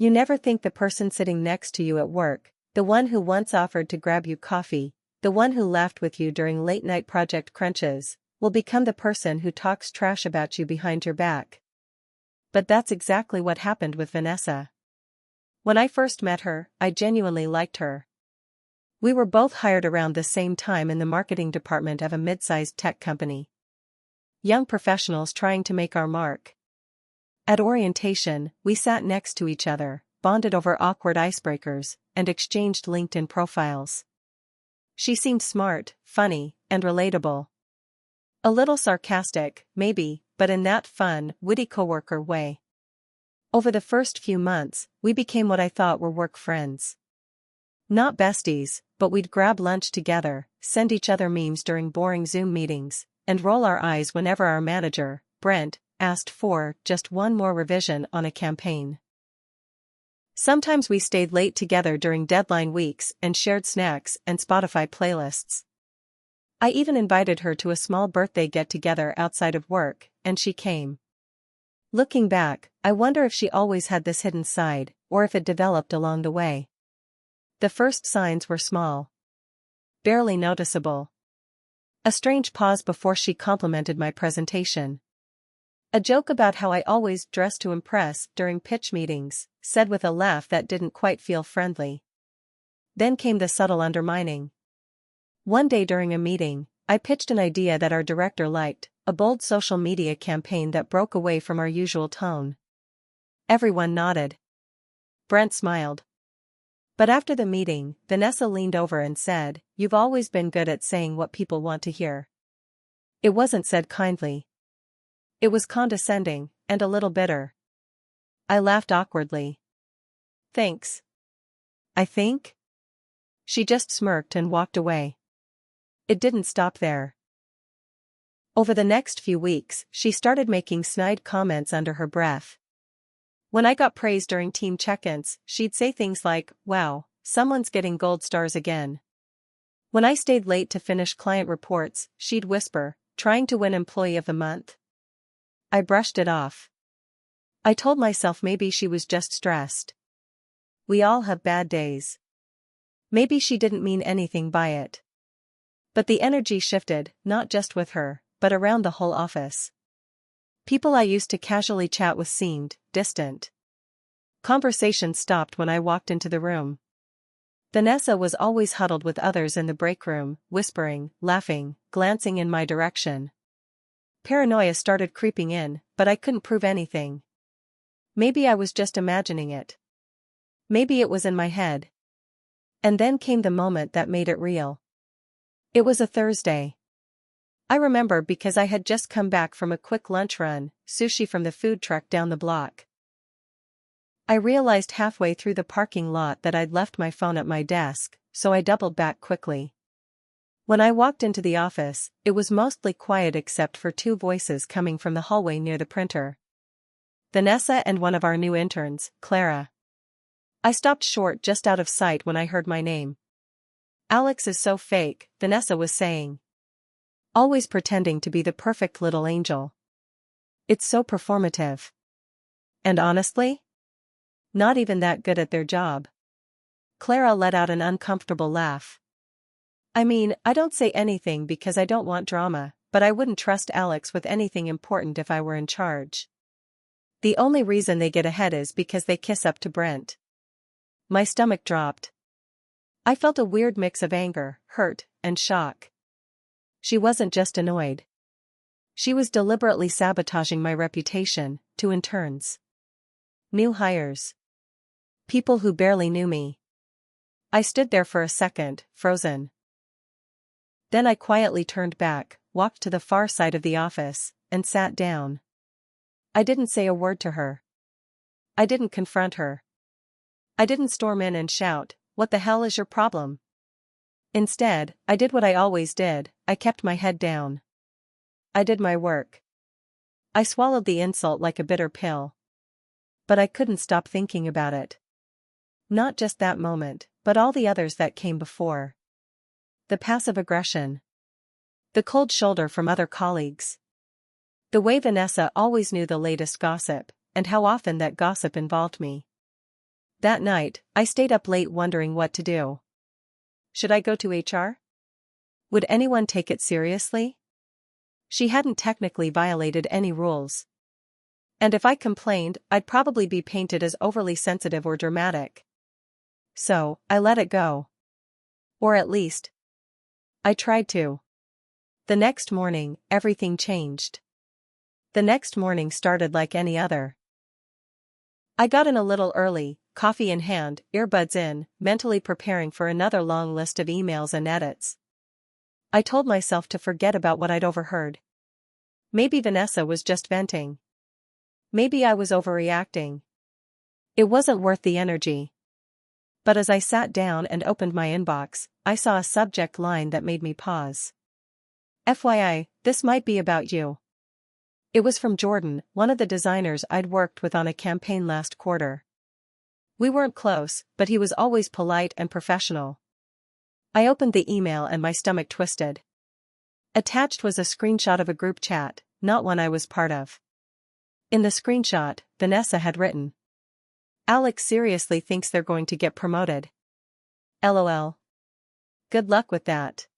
You never think the person sitting next to you at work, the one who once offered to grab you coffee, the one who laughed with you during late-night project crunches, will become the person who talks trash about you behind your back. But that's exactly what happened with Vanessa. When I first met her, I genuinely liked her. We were both hired around the same time in the marketing department of a mid-sized tech company. Young professionals trying to make our mark. At orientation, we sat next to each other, bonded over awkward icebreakers, and exchanged LinkedIn profiles. She seemed smart, funny, and relatable. A little sarcastic, maybe, but in that fun, witty coworker way. Over the first few months, we became what I thought were work friends. Not besties, but we'd grab lunch together, send each other memes during boring Zoom meetings, and roll our eyes whenever our manager, Brent, asked for just one more revision on a campaign. Sometimes we stayed late together during deadline weeks and shared snacks and Spotify playlists. I even invited her to a small birthday get-together outside of work, and she came. Looking back, I wonder if she always had this hidden side, or if it developed along the way. The first signs were small. Barely noticeable. A strange pause before she complimented my presentation. A joke about how I always dress to impress during pitch meetings, said with a laugh that didn't quite feel friendly. Then came the subtle undermining. One day during a meeting, I pitched an idea that our director liked, a bold social media campaign that broke away from our usual tone. Everyone nodded. Brent smiled. But after the meeting, Vanessa leaned over and said, "You've always been good at saying what people want to hear." It wasn't said kindly. It was condescending, and a little bitter. I laughed awkwardly. "Thanks. I think?" She just smirked and walked away. It didn't stop there. Over the next few weeks, she started making snide comments under her breath. When I got praise during team check-ins, she'd say things like, "Wow, someone's getting gold stars again." When I stayed late to finish client reports, she'd whisper, "Trying to win Employee of the Month?" I brushed it off. I told myself maybe she was just stressed. We all have bad days. Maybe she didn't mean anything by it. But the energy shifted, not just with her, but around the whole office. People I used to casually chat with seemed distant. Conversation stopped when I walked into the room. Vanessa was always huddled with others in the break room, whispering, laughing, glancing in my direction. Paranoia started creeping in, but I couldn't prove anything. Maybe I was just imagining it. Maybe it was in my head. And then came the moment that made it real. It was a Thursday. I remember because I had just come back from a quick lunch run, sushi from the food truck down the block. I realized halfway through the parking lot that I'd left my phone at my desk, so I doubled back quickly. When I walked into the office, it was mostly quiet except for two voices coming from the hallway near the printer. Vanessa and one of our new interns, Clara. I stopped short just out of sight when I heard my name. "Alex is so fake," Vanessa was saying. "Always pretending to be the perfect little angel. It's so performative. And honestly, not even that good at their job." Clara let out an uncomfortable laugh. "I mean, I don't say anything because I don't want drama, but I wouldn't trust Alex with anything important if I were in charge. The only reason they get ahead is because they kiss up to Brent." My stomach dropped. I felt a weird mix of anger, hurt, and shock. She wasn't just annoyed. She was deliberately sabotaging my reputation, to interns. New hires. People who barely knew me. I stood there for a second, frozen. Then I quietly turned back, walked to the far side of the office, and sat down. I didn't say a word to her. I didn't confront her. I didn't storm in and shout, "What the hell is your problem?" Instead, I did what I always did, I kept my head down. I did my work. I swallowed the insult like a bitter pill. But I couldn't stop thinking about it. Not just that moment, but all the others that came before. The passive aggression. The cold shoulder from other colleagues. The way Vanessa always knew the latest gossip, and how often that gossip involved me. That night, I stayed up late wondering what to do. Should I go to HR? Would anyone take it seriously? She hadn't technically violated any rules. And if I complained, I'd probably be painted as overly sensitive or dramatic. So, I let it go. Or at least, I tried to. The next morning, everything changed. The next morning started like any other. I got in a little early, coffee in hand, earbuds in, mentally preparing for another long list of emails and edits. I told myself to forget about what I'd overheard. Maybe Vanessa was just venting. Maybe I was overreacting. It wasn't worth the energy. But as I sat down and opened my inbox, I saw a subject line that made me pause. FYI, this might be about you. It was from Jordan, one of the designers I'd worked with on a campaign last quarter. We weren't close, but he was always polite and professional. I opened the email and my stomach twisted. Attached was a screenshot of a group chat, not one I was part of. In the screenshot, Vanessa had written, "Alex seriously thinks they're going to get promoted. LOL. Good luck with that.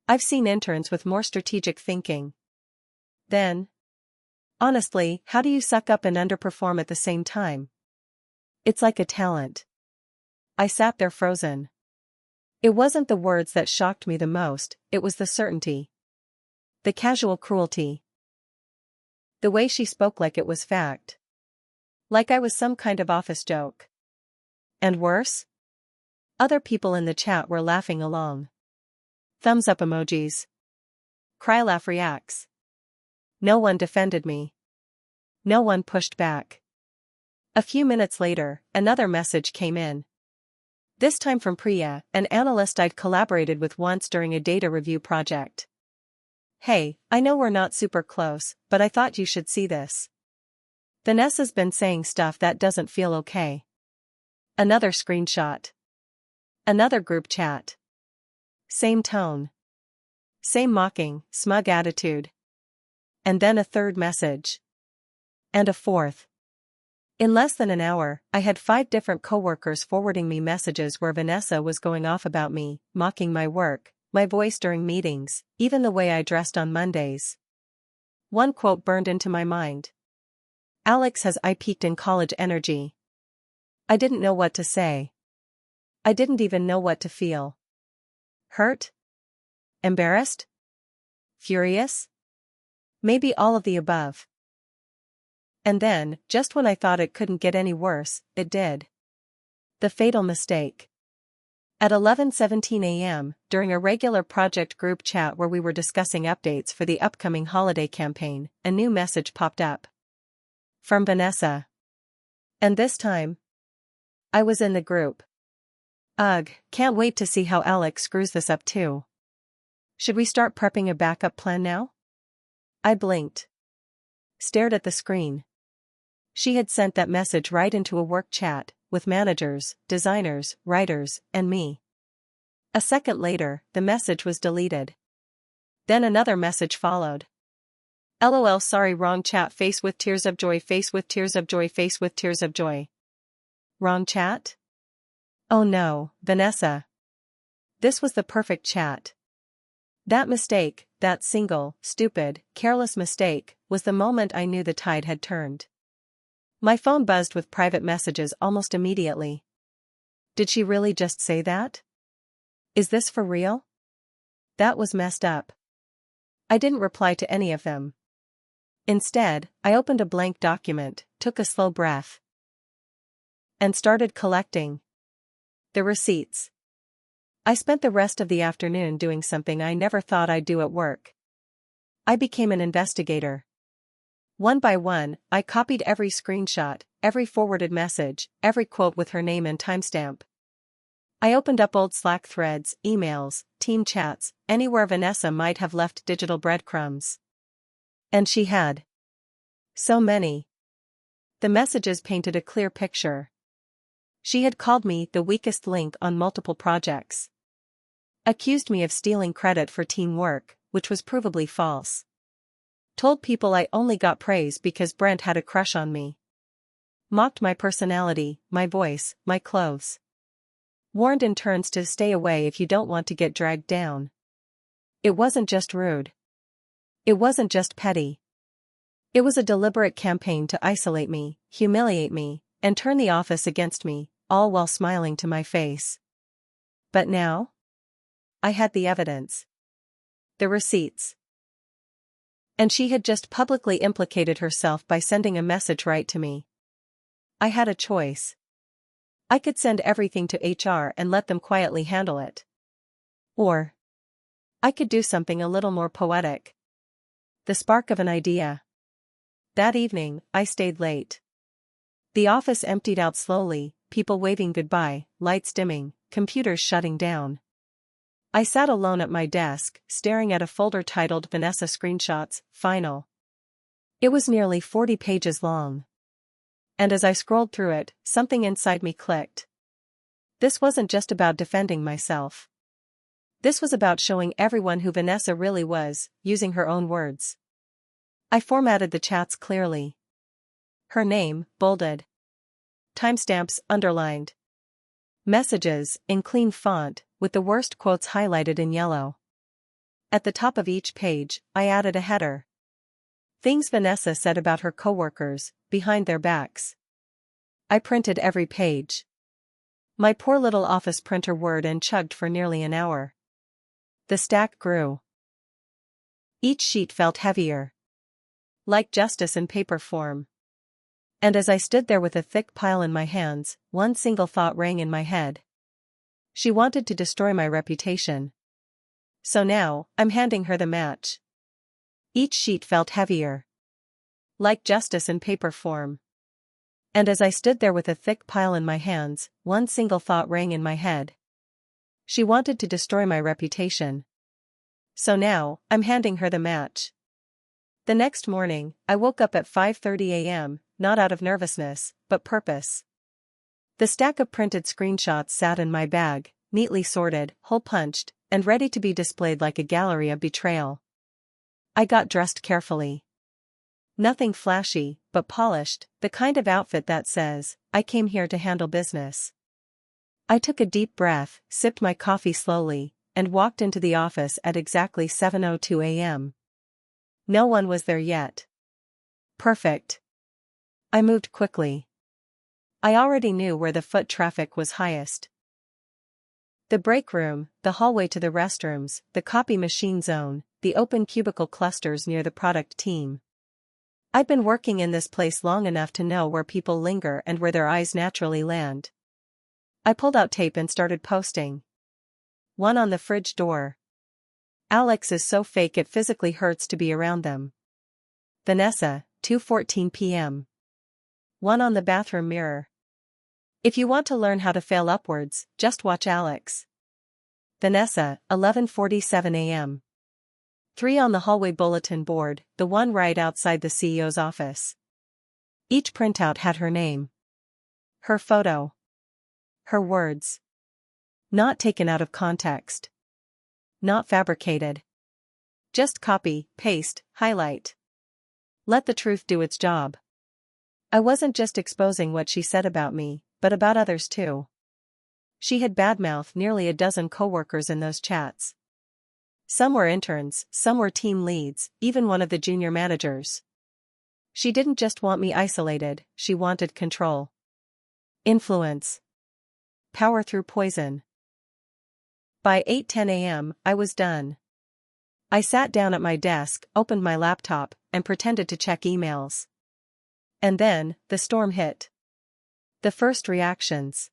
I've seen interns with more strategic thinking. Then, honestly, how do you suck up and underperform at the same time? It's like a talent." I sat there frozen. It wasn't the words that shocked me the most, it was the certainty. The casual cruelty. The way she spoke like it was fact. Like I was some kind of office joke. And worse? Other people in the chat were laughing along. Thumbs up emojis. Cry laugh reacts. No one defended me. No one pushed back. A few minutes later, another message came in. This time from Priya, an analyst I'd collaborated with once during a data review project. "Hey, I know we're not super close, but I thought you should see this. Vanessa's been saying stuff that doesn't feel okay." Another screenshot. Another group chat. Same tone. Same mocking, smug attitude. And then a third message. And a fourth. In less than an hour, I had 5 different coworkers forwarding me messages where Vanessa was going off about me, mocking my work, my voice during meetings, even the way I dressed on Mondays. One quote burned into my mind. "Alex has I peaked in college energy." I didn't know what to say. I didn't even know what to feel. Hurt? Embarrassed? Furious? Maybe all of the above. And then, just when I thought it couldn't get any worse, it did. The fatal mistake. At 11:17 a.m., during a regular project group chat where we were discussing updates for the upcoming holiday campaign, a new message popped up. From Vanessa. And this time, I was in the group. Ugh, can't wait to see how Alex screws this up too. Should we start prepping a backup plan now? I blinked. Stared at the screen. She had sent that message right into a work chat, with managers, designers, writers, and me. A second later, the message was deleted. Then another message followed. LOL, sorry, wrong chat, face with tears of joy, face with tears of joy, face with tears of joy. Wrong chat? Oh no, Vanessa. This was the perfect chat. That mistake, that single, stupid, careless mistake, was the moment I knew the tide had turned. My phone buzzed with private messages almost immediately. Did she really just say that? Is this for real? That was messed up. I didn't reply to any of them. Instead, I opened a blank document, took a slow breath, and started collecting the receipts. I spent the rest of the afternoon doing something I never thought I'd do at work. I became an investigator. One by one, I copied every screenshot, every forwarded message, every quote with her name and timestamp. I opened up old Slack threads, emails, team chats, anywhere Vanessa might have left digital breadcrumbs. And she had. So many. The messages painted a clear picture. She had called me the weakest link on multiple projects. Accused me of stealing credit for teamwork, which was provably false. Told people I only got praise because Brent had a crush on me. Mocked my personality, my voice, my clothes. Warned in turns to stay away if you don't want to get dragged down. It wasn't just rude. It wasn't just petty. It was a deliberate campaign to isolate me, humiliate me, and turn the office against me, all while smiling to my face. But now? I had the evidence. The receipts. And she had just publicly implicated herself by sending a message right to me. I had a choice. I could send everything to HR and let them quietly handle it. Or I could do something a little more poetic. The spark of an idea. That evening, I stayed late. The office emptied out slowly, people waving goodbye, lights dimming, computers shutting down. I sat alone at my desk, staring at a folder titled Vanessa Screenshots, Final. It was nearly 40 pages long. And as I scrolled through it, something inside me clicked. This wasn't just about defending myself. This was about showing everyone who Vanessa really was, using her own words. I formatted the chats clearly. Her name, bolded. Timestamps, underlined. Messages, in clean font, with the worst quotes highlighted in yellow. At the top of each page, I added a header. Things Vanessa said about her coworkers, behind their backs. I printed every page. My poor little office printer whirred and chugged for nearly an hour. The stack grew. Each sheet felt heavier. Like justice in paper form. And as I stood there with a thick pile in my hands, one single thought rang in my head. She wanted to destroy my reputation. So now, I'm handing her the match. Each sheet felt heavier. Like justice in paper form. And as I stood there with a thick pile in my hands, one single thought rang in my head. She wanted to destroy my reputation. So now, I'm handing her the match. The next morning, I woke up at 5:30 a.m., not out of nervousness, but purpose. The stack of printed screenshots sat in my bag, neatly sorted, hole-punched, and ready to be displayed like a gallery of betrayal. I got dressed carefully. Nothing flashy, but polished, the kind of outfit that says, I came here to handle business. I took a deep breath, sipped my coffee slowly, and walked into the office at exactly 7:02 a.m. No one was there yet. Perfect. I moved quickly. I already knew where the foot traffic was highest. The break room, the hallway to the restrooms, the copy machine zone, the open cubicle clusters near the product team. I'd been working in this place long enough to know where people linger and where their eyes naturally land. I pulled out tape and started posting. One on the fridge door. Alex is so fake it physically hurts to be around them. Vanessa, 2:14 p.m. One on the bathroom mirror. If you want to learn how to fail upwards, just watch Alex. Vanessa, 11:47 a.m. 3 on the hallway bulletin board, the one right outside the CEO's office. Each printout had her name. Her photo. Her words. Not taken out of context. Not fabricated. Just copy, paste, highlight. Let the truth do its job. I wasn't just exposing what she said about me, but about others too. She had badmouthed nearly a dozen coworkers in those chats. Some were interns, some were team leads, even one of the junior managers. She didn't just want me isolated, she wanted control. Influence. Power through poison. By 8:10 a.m., I was done. I sat down at my desk, opened my laptop, and pretended to check emails. And then, the storm hit. The first reactions.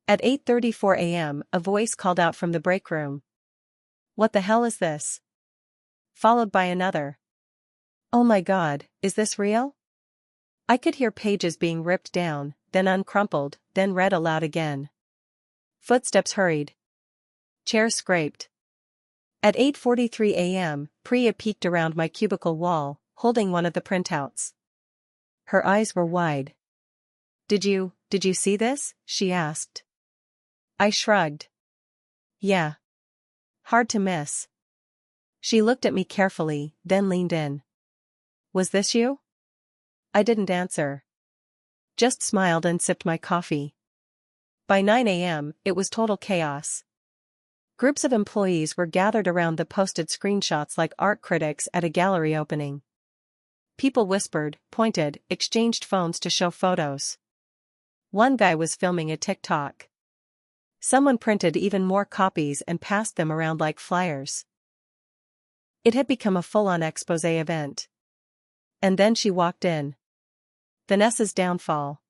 At 8:34 a.m., a voice called out from the break room. What the hell is this? Followed by another. Oh my God, is this real? I could hear pages being ripped down, then uncrumpled, then read aloud again. Footsteps hurried. Chairs scraped. At 8:43 a.m., Priya peeked around my cubicle wall, holding one of the printouts. Her eyes were wide. Did you see this? She asked. I shrugged. Yeah. Hard to miss. She looked at me carefully, then leaned in. Was this you? I didn't answer. Just smiled and sipped my coffee. By 9 a.m., it was total chaos. Groups of employees were gathered around the posted screenshots like art critics at a gallery opening. People whispered, pointed, exchanged phones to show photos. One guy was filming a TikTok. Someone printed even more copies and passed them around like flyers. It had become a full-on expose event. And then she walked in. Vanessa's downfall.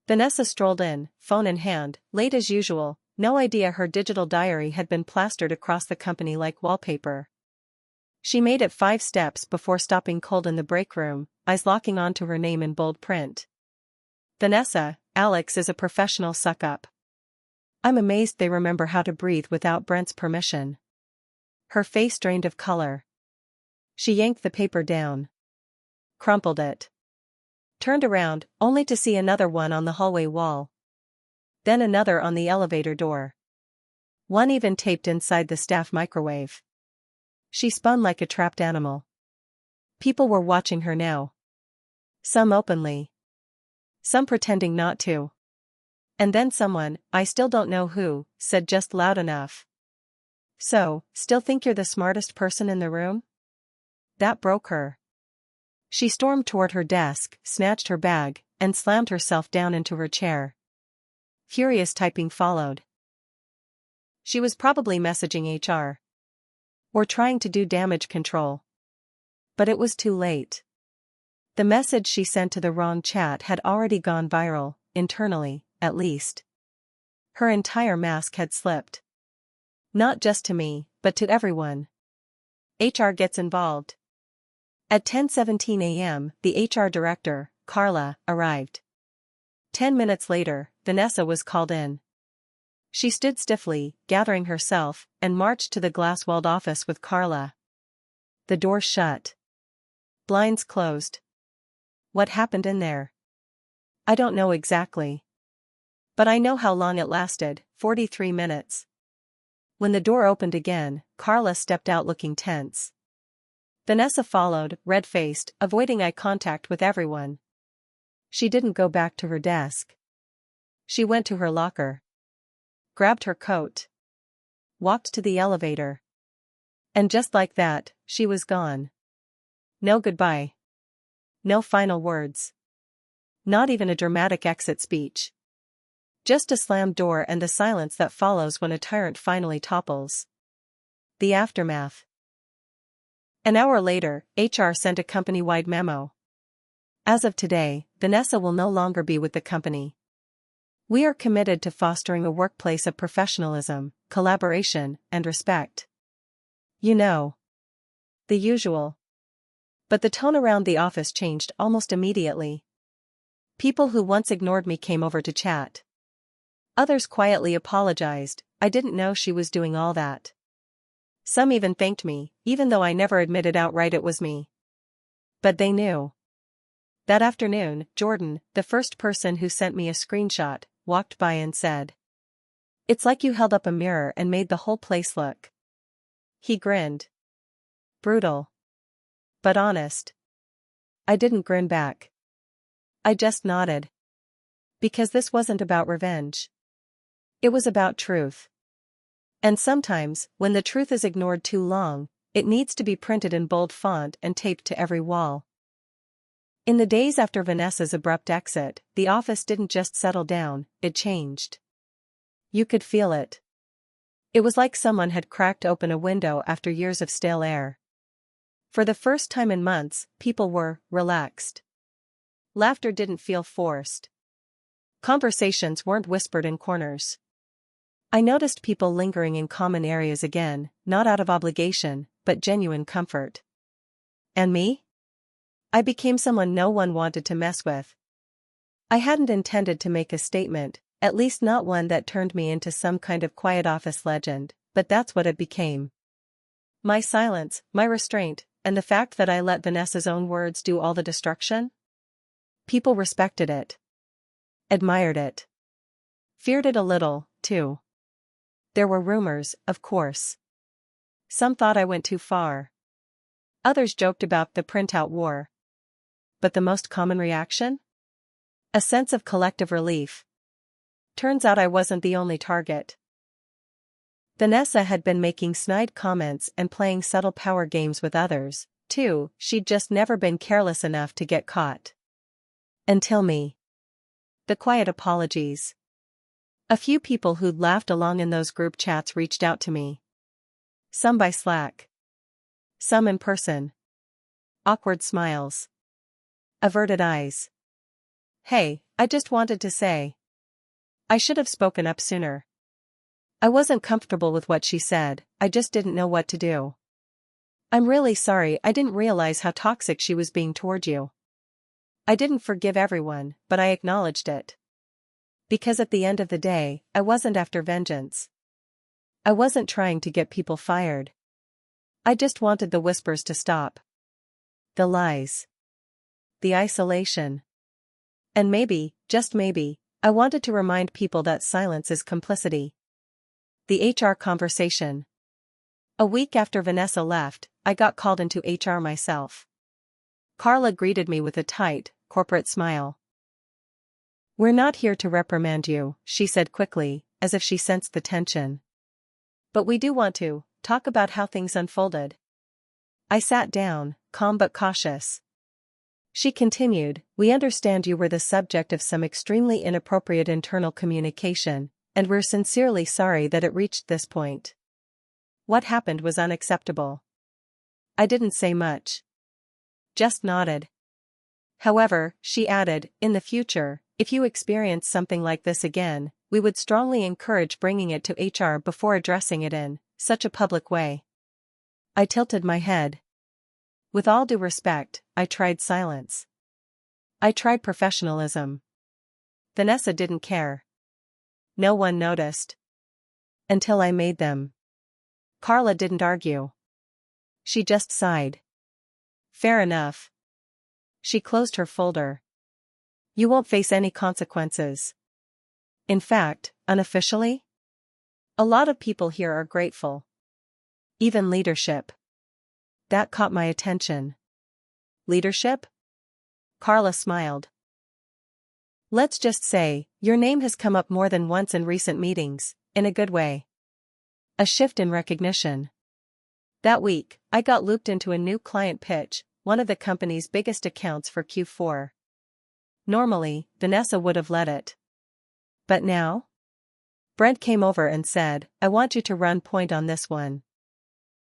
Vanessa strolled in, phone in hand, late as usual, no idea her digital diary had been plastered across the company like wallpaper. She made it 5 steps before stopping cold in the break room, eyes locking onto her name in bold print. Vanessa, Alex is a professional suck-up. I'm amazed they remember how to breathe without Brent's permission. Her face drained of color. She yanked the paper down. Crumpled it. Turned around, only to see another one on the hallway wall. Then another on the elevator door. One even taped inside the staff microwave. She spun like a trapped animal. People were watching her now. Some openly. Some pretending not to. And then someone, I still don't know who, said just loud enough. So, still think you're the smartest person in the room? That broke her. She stormed toward her desk, snatched her bag, and slammed herself down into her chair. Furious typing followed. She was probably messaging HR. Or trying to do damage control. But it was too late. The message she sent to the wrong chat had already gone viral, internally, at least. Her entire mask had slipped. Not just to me, but to everyone. HR gets involved. At 10:17 a.m., the HR director, Carla, arrived. 10 minutes later, Vanessa was called in. She stood stiffly, gathering herself, and marched to the glass-walled office with Carla. The door shut. Blinds closed. What happened in there? I don't know exactly. But I know how long it lasted, 43 minutes. When the door opened again, Carla stepped out looking tense. Vanessa followed, red-faced, avoiding eye contact with everyone. She didn't go back to her desk. She went to her locker. Grabbed her coat. Walked to the elevator. And just like that, she was gone. No goodbye. No final words. Not even a dramatic exit speech. Just a slammed door and the silence that follows when a tyrant finally topples. The aftermath. An hour later, HR sent a company-wide memo. As of today, Vanessa will no longer be with the company. We are committed to fostering a workplace of professionalism, collaboration, and respect. You know. The usual. But the tone around the office changed almost immediately. People who once ignored me came over to chat. Others quietly apologized, I didn't know she was doing all that. Some even thanked me, even though I never admitted outright it was me. But they knew. That afternoon, Jordan, the first person who sent me a screenshot, walked by and said, "It's like you held up a mirror and made the whole place look." He grinned. Brutal. But honest. I didn't grin back. I just nodded. Because this wasn't about revenge. It was about truth. And sometimes, when the truth is ignored too long, it needs to be printed in bold font and taped to every wall. In the days after Vanessa's abrupt exit, the office didn't just settle down, it changed. You could feel it. It was like someone had cracked open a window after years of stale air. For the first time in months, people were relaxed. Laughter didn't feel forced. Conversations weren't whispered in corners. I noticed people lingering in common areas again, not out of obligation, but genuine comfort. And me? I became someone no one wanted to mess with. I hadn't intended to make a statement, at least not one that turned me into some kind of quiet office legend, but that's what it became. My silence, my restraint, and the fact that I let Vanessa's own words do all the destruction? People respected it. Admired it. Feared it a little, too. There were rumors, of course. Some thought I went too far. Others joked about the printout war. But the most common reaction? A sense of collective relief. Turns out I wasn't the only target. Vanessa had been making snide comments and playing subtle power games with others, too. She'd just never been careless enough to get caught. Until me. The quiet apologies. A few people who'd laughed along in those group chats reached out to me. Some by Slack. Some in person. Awkward smiles. Averted eyes. Hey, I just wanted to say. I should have spoken up sooner. I wasn't comfortable with what she said, I just didn't know what to do. I'm really sorry, I didn't realize how toxic she was being toward you. I didn't forgive everyone, but I acknowledged it. Because at the end of the day, I wasn't after vengeance. I wasn't trying to get people fired. I just wanted the whispers to stop. The lies. The isolation. And maybe, just maybe, I wanted to remind people that silence is complicity. The HR conversation. A week after Vanessa left, I got called into HR myself. Carla greeted me with a tight, corporate smile. We're not here to reprimand you, she said quickly, as if she sensed the tension. But we do want to talk about how things unfolded. I sat down, calm but cautious. She continued, we understand you were the subject of some extremely inappropriate internal communication, and we're sincerely sorry that it reached this point. What happened was unacceptable. I didn't say much. Just nodded. However, she added, in the future, if you experience something like this again, we would strongly encourage bringing it to HR before addressing it in such a public way. I tilted my head. With all due respect, I tried silence. I tried professionalism. Vanessa didn't care. No one noticed. Until I made them. Carla didn't argue. She just sighed. Fair enough. She closed her folder. You won't face any consequences. In fact, unofficially? A lot of people here are grateful. Even leadership. That caught my attention. Leadership? Carla smiled. Let's just say, your name has come up more than once in recent meetings, in a good way. A shift in recognition. That week, I got looped into a new client pitch, one of the company's biggest accounts for Q4. Normally, Vanessa would have led it. But now? Brent came over and said, I want you to run point on this one.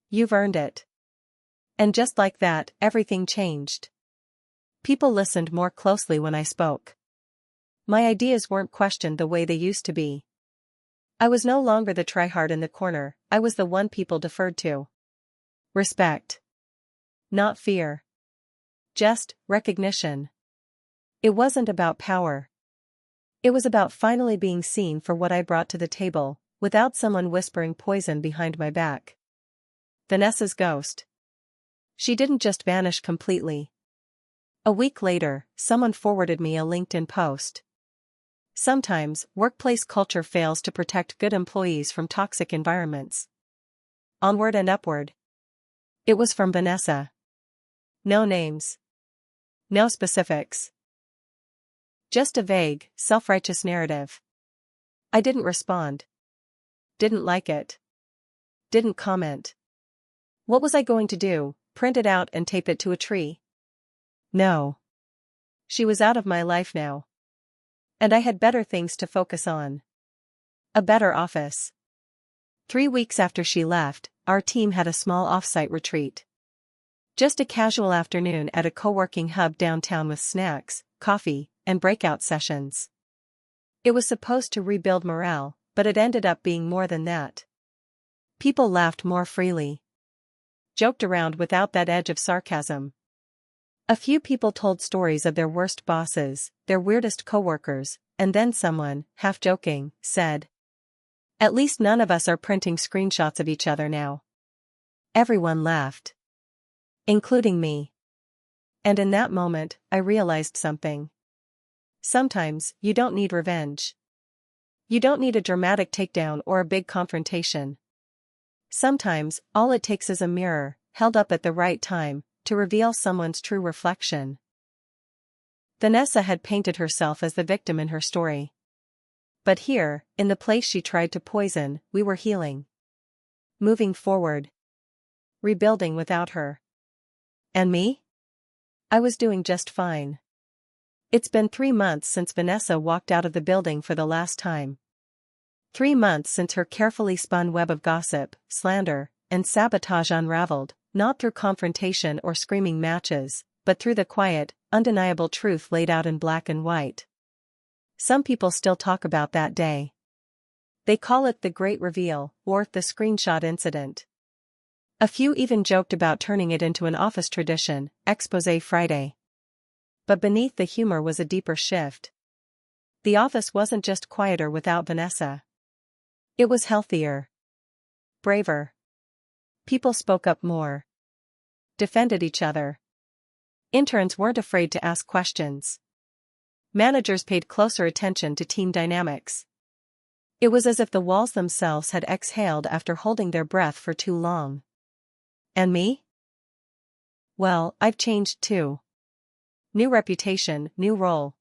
You've earned it. And just like that, everything changed. People listened more closely when I spoke. My ideas weren't questioned the way they used to be. I was no longer the tryhard in the corner, I was the one people deferred to. Respect. Not fear. Just recognition. It wasn't about power. It was about finally being seen for what I brought to the table, without someone whispering poison behind my back. Vanessa's ghost. She didn't just vanish completely. A week later, someone forwarded me a LinkedIn post. Sometimes, workplace culture fails to protect good employees from toxic environments. Onward and upward. It was from Vanessa. No names. No specifics. Just a vague, self-righteous narrative. I didn't respond. Didn't like it. Didn't comment. What was I going to do, print it out and tape it to a tree? No. She was out of my life now. And I had better things to focus on. A better office. 3 weeks after she left, our team had a small off-site retreat. Just a casual afternoon at a co-working hub downtown with snacks, coffee, and breakout sessions. It was supposed to rebuild morale, but it ended up being more than that. People laughed more freely. Joked around without that edge of sarcasm. A few people told stories of their worst bosses, their weirdest coworkers, and then someone, half joking, said, "At least none of us are printing screenshots of each other now." Everyone laughed. Including me. And in that moment, I realized something. Sometimes, you don't need revenge. You don't need a dramatic takedown or a big confrontation. Sometimes, all it takes is a mirror, held up at the right time, to reveal someone's true reflection. Vanessa had painted herself as the victim in her story. But here, in the place she tried to poison, we were healing. Moving forward. Rebuilding without her. And me? I was doing just fine. It's been 3 months since Vanessa walked out of the building for the last time. 3 months since her carefully spun web of gossip, slander, and sabotage unraveled, not through confrontation or screaming matches, but through the quiet, undeniable truth laid out in black and white. Some people still talk about that day. They call it the Great Reveal, or the Screenshot Incident. A few even joked about turning it into an office tradition, Exposé Friday. But beneath the humor was a deeper shift. The office wasn't just quieter without Vanessa. It was healthier. Braver. People spoke up more. Defended each other. Interns weren't afraid to ask questions. Managers paid closer attention to team dynamics. It was as if the walls themselves had exhaled after holding their breath for too long. And me? Well, I've changed too. New reputation, new role.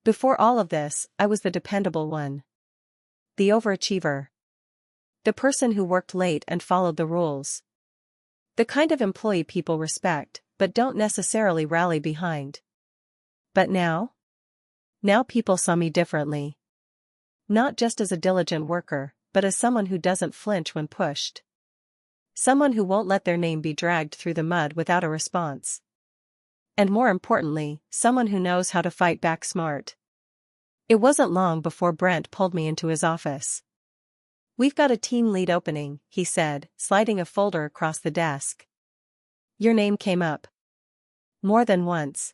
Before all of this, I was the dependable one. The overachiever. The person who worked late and followed the rules. The kind of employee people respect, but don't necessarily rally behind. But now? Now people saw me differently. Not just as a diligent worker, but as someone who doesn't flinch when pushed. Someone who won't let their name be dragged through the mud without a response. And more importantly, someone who knows how to fight back smart. It wasn't long before Brent pulled me into his office. "We've got a team lead opening," he said, sliding a folder across the desk. "Your name came up." More than once.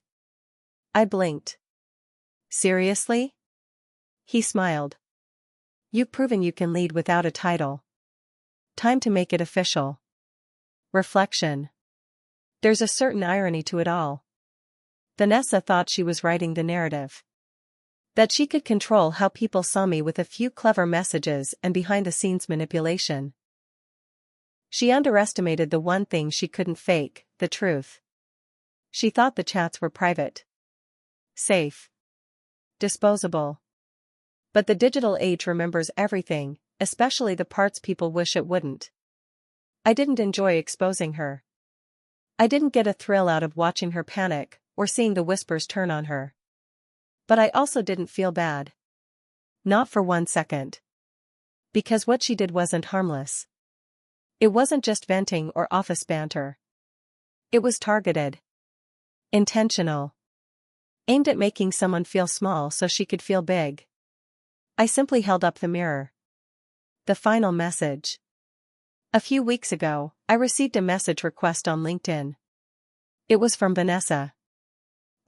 I blinked. "Seriously?" He smiled. "You've proven you can lead without a title. Time to make it official." Reflection. There's a certain irony to it all. Vanessa thought she was writing the narrative. That she could control how people saw me with a few clever messages and behind-the-scenes manipulation. She underestimated the one thing she couldn't fake, the truth. She thought the chats were private. Safe. Disposable. But the digital age remembers everything, especially the parts people wish it wouldn't. I didn't enjoy exposing her. I didn't get a thrill out of watching her panic, or seeing the whispers turn on her. But I also didn't feel bad. Not for 1 second. Because what she did wasn't harmless. It wasn't just venting or office banter. It was targeted. Intentional. Aimed at making someone feel small so she could feel big. I simply held up the mirror. The final message. A few weeks ago, I received a message request on LinkedIn. It was from Vanessa.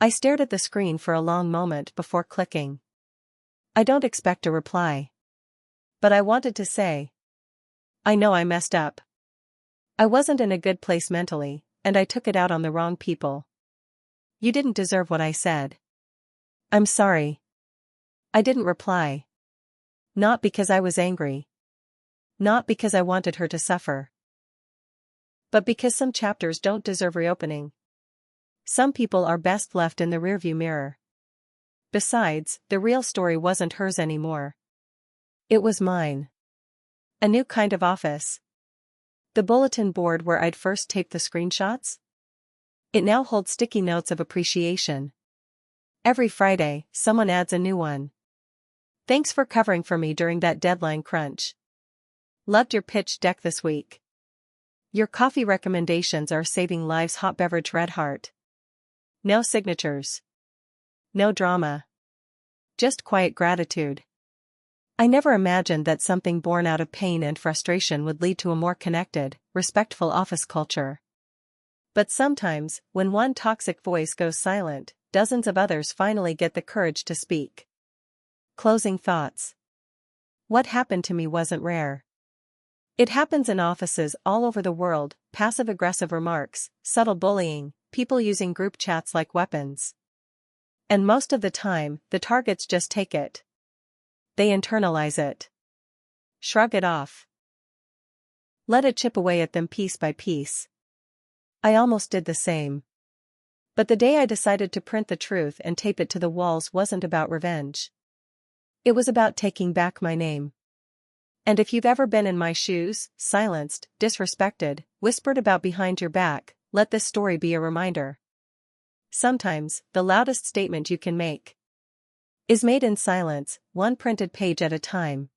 I stared at the screen for a long moment before clicking. I don't expect a reply. But I wanted to say, I know I messed up. I wasn't in a good place mentally, and I took it out on the wrong people. You didn't deserve what I said. I'm sorry. I didn't reply. Not because I was angry. Not because I wanted her to suffer. But because some chapters don't deserve reopening. Some people are best left in the rearview mirror. Besides, the real story wasn't hers anymore. It was mine. A new kind of office. The bulletin board where I'd first taped the screenshots? It now holds sticky notes of appreciation. Every Friday, someone adds a new one. Thanks for covering for me during that deadline crunch. Loved your pitch deck this week. Your coffee recommendations are saving lives. Hot beverage red heart. No signatures. No drama. Just quiet gratitude. I never imagined that something born out of pain and frustration would lead to a more connected, respectful office culture. But sometimes, when one toxic voice goes silent, dozens of others finally get the courage to speak. Closing thoughts. What happened to me wasn't rare. It happens in offices all over the world: passive-aggressive remarks, subtle bullying, people using group chats like weapons. And most of the time, the targets just take it. They internalize it. Shrug it off. Let it chip away at them piece by piece. I almost did the same. But the day I decided to print the truth and tape it to the walls wasn't about revenge. It was about taking back my name. And if you've ever been in my shoes, silenced, disrespected, whispered about behind your back, let this story be a reminder. Sometimes, the loudest statement you can make is made in silence, one printed page at a time.